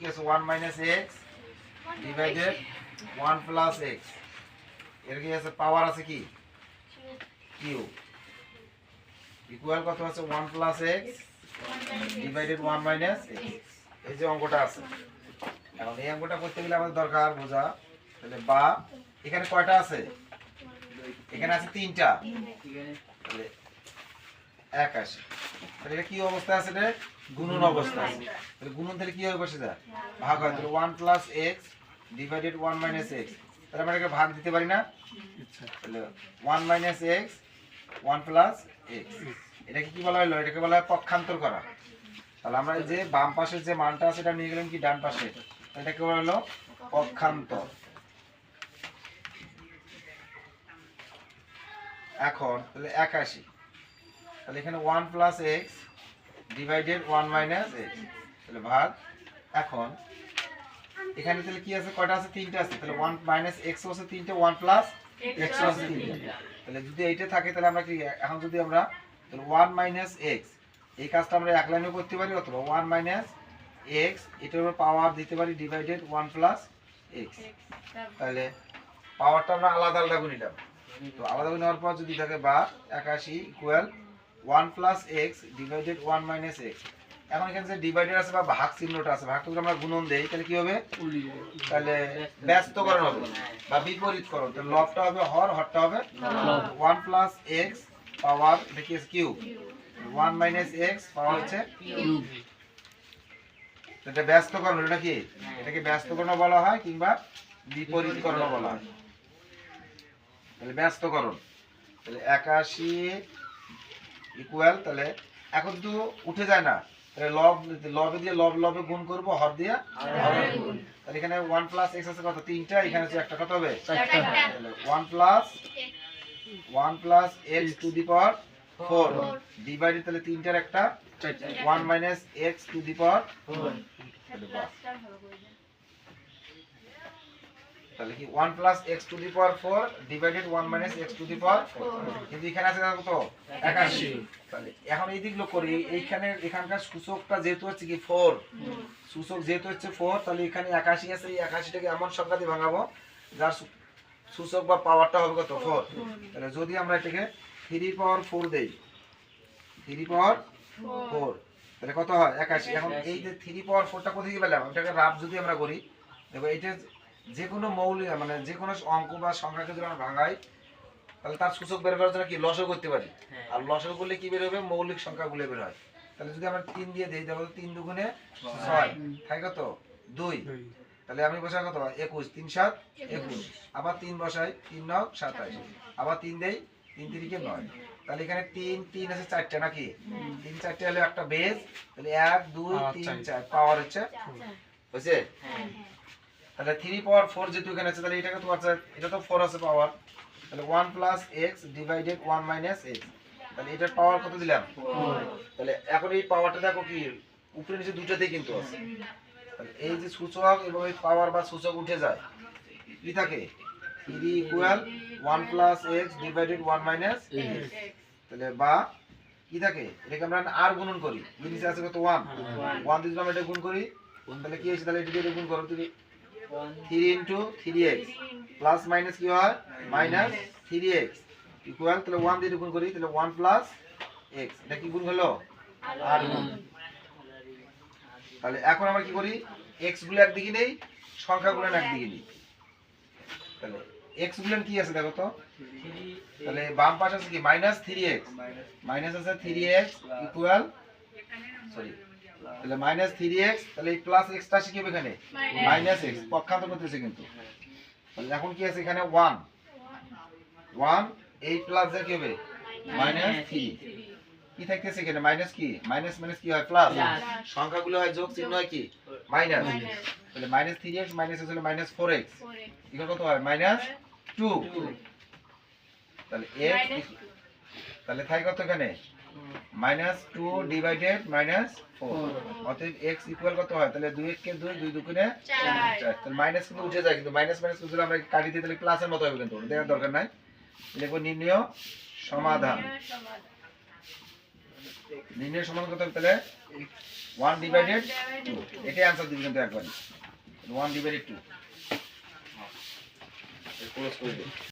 কি আছে 1 minus x divided 1 plus x, এর কি আছে পাওয়ার আছে কি কিউ, ইকুয়াল কত আছে 1 plus x divided 1 minus x. এই যে অঙ্কটা আছে, এখন এই অঙ্কটা করতে গেলে আমাদের দরকার বোঝা, তাহলে বা এখানে কয়টা আছে, এখানে আছে 3টা, তাহলে 81, তাহলে এটা কি অবস্থা আছে, রে গুণন অবস্থা আছে, তাহলে গুণন তাহলে কি হবে বসে যায় ভাগ হয়, তাহলে 1 plus x divided 1 minus x, তাহলে আমরা এটাকে ভাগ দিতে পারি না, তাহলে 1 মাইনাস এক্স 1 প্লাস এক্স, এটাকে কি বলা হলো, এটাকে বলা হয় পক্ষান্তর করা। তাহলে আমরা এই যে বাম পাশের যে মানটা আছে এটা নিয়ে গেলাম কি ডান পাশে, এটাকে বলা হলো পক্ষান্তর। এখন তাহলে 81, তাহলে এখানে 1 plus x divided 1 minus x, তাহলে ভাগ। এখন এখানে তাহলে কি আছে, কয়টা আছে, 3টা আছে, তাহলে 1 মাইনাস এক্স আছে 3টে, 1 প্লাস এক্স আছে 3টে, তাহলে যদি এইটা থাকে তাহলে আমরা কি এখন যদি আমরা তাহলে 1 মাইনাস এক্স এই কাজটা আমরা এক লাইনেও করতে পারি, অথবা 1 মাইনাস এক্স এটার উপর পাওয়ার দিতে পারি ডিভাইডেড 1 প্লাস এক্স, তাহলে পাওয়ারটা আমরা আলাদা আলাদা করে নিলাম। তো আলাদা করে নেওয়ার পর যদি থাকে বা 81 equal 1 plus x divided 1 minus x. এখন এখানে যে ডিভাইডেড আছে বা ভাগ চিহ্নটা আছে, ভাগটা যদি আমরা গুণন দেই তাহলে কি হবে, তাহলে ব্যস্তকরণ হবে বা বিপরীতকরণ, তাহলে লবটা হবে হর, হরটা হবে লব। 1 প্লাস এক্স পাওয়ার এটা কি আছে কিউব, 1 মাইনাস এক্স পাওয়ার হচ্ছে কিউব, এটা ব্যস্তকরণ, এটা কি এটাকে ব্যস্তকরণ বলা হয় কিংবা বিপরীতকরণ বলা হয়, তাহলে ব্যস্তকরণ। তাহলে 81 ইকুয়াল, তাহলে এখন তো উঠে যায় না, তাহলে লব লবে দিয়ে লব লবে গুণ করব, হর দিয়ে হরে গুণ, তাহলে এখানে 1 প্লাস এক্স আছে কত 3টা, এখানে আছে একটা, কত হবে 4টা, তাহলে 1 plus x to the power 4 divided, তাহলে 3টার একটা 1 minus x to the power 4, তাহলে কি 1 plus x to the power 4 divided 1 minus x to the power 4, কিন্তু এখানে আছে কত 81, তাহলে এখন এই দিক লক্ষ্য করি, এইখানে এখানকার সূচকটা যেহেতু হচ্ছে কি 4, সূচক যেহেতু হচ্ছে 4, তাহলে এখানে 81 আছে, এই 81টাকে এমন সংখ্যা দিয়ে ভাঙাবো যার সূচক বা পাওয়ারটা হবে কত 4, তাহলে যদি আমরা এটাকে 3 পাওয়ার 4 দেই, 3 পাওয়ার 4 তাহলে কত হয় 81। এখন এই যে 3 পাওয়ার 4টা কোথায় গিয়ে পেলাম, এটাকে রাফ যদি আমরা করি, দেখো এটা যে কোনো মৌলিক মানে যে কোনো অঙ্ক বা সংখ্যাকে যদি আমরা ভাঙাই তাহলে তার সূচক বের করার জন্য কি লসও করতে পারি, আর লসও করলে কি বের হবে, মৌলিক সংখ্যাগুলো বের হয়। তাহলে যদি আমরা 3 দিয়ে দেই, দেখো 3 দুগুণে 6 থাকে কত 2, তাহলে আমি বসাই কত 21, 3 7 21, আবার 3 বসাই 3 9 27, আবার 3 দেই 3 3 কে 9, তাহলে এখানে 3 3 আছে 4টা নাকি, 3 4টে হলো একটা বেজ, তাহলে 1 2 3 4 পাওয়ার হচ্ছে বুঝছে, তাহলে 3 পাওয়ার 4 যেহেতু এখানে আছে, তাহলে এটাকে তো আছে, এটা তো 4 আছে পাওয়ার, তাহলে 1 plus x divided 1 minus x, তাহলে এটার পাওয়ার কত দিলাম 4, তাহলে এখন এই পাওয়ারটা দেখো কি উপরে নিচে দুটোতেই কিন্তু আছে, তাহলে এই যে সূচক এবং এই পাওয়ার বা সূচক উঠে যায়, কি থাকে 3 equal 1 plus x divided 1 minus x, তাহলে বা কি থাকে এটাকে আমরা আর গুণন করি, এই নিচে আছে কত 1 দিয়ে আমরা এটা গুণ করি, তাহলে কি হচ্ছে, তাহলে এটা দিয়ে গুণ করো, 3 ইনটু 3x প্লাস মাইনাস কি হয় মাইনাস 3x ইকুয়াল, তাহলে 1 দিয়ে গুণ করি, তাহলে 1 প্লাস x, এটা কি গুণ হলো আর গুণ। তাহলে এখন আমরা কি করি, x গুলো একদিকে নেই, সংখ্যাগুলো একদিকে নেই, তাহলে x গুলো কি আছে দেখো তো, তাহলে বাম পাশে আছে কি মাইনাস 3x, মাইনাস আছে 3x ইকুয়াল সরি, তাহলে মাইনাস 3x, তাহলে এই প্লাস x টা শিখবে এখানে মাইনাস x পক্ষান্তর করতেছে কিন্তু, তাহলে এখন কি আছে এখানে 1 এই প্লাস যা কি হবে মাইনাস 3, কি থাকতেছে এখানে মাইনাস, কি মাইনাস মাইনাস কি হয় প্লাস, সংখ্যাগুলো হয় যোগ, চিহ্ন হয় কি মাইনাস, তাহলে মাইনাস 3x মাইনাস হলো মাইনাস 4x ইকুয়াল কত হয় মাইনাস 2, তাহলে x তাহলে থাকে কত এখানে মাইনাস 2 ডিভাইডেড মাইনাস 4, অতএব x ইকুয়াল কত হয়, তাহলে 2 কে 2 2 দুগুণে 4, তাহলে মাইনাস কিন্তু উঠে যায়, কিন্তু মাইনাস মাইনাস যদি আমরা কাটি দিই তাহলে প্লাসের মতো হবে, কিন্তু দেখার দরকার নাই, লিখব নির্ণয় সমাধান, নির্ণয় সমাধান কত হবে, তাহলে 1 ডিভাইডেড 2 এটাই आंसर দিবেন কিন্তু একবারই 1 ডিভাইডেড 2 ক্লোজ করে দিন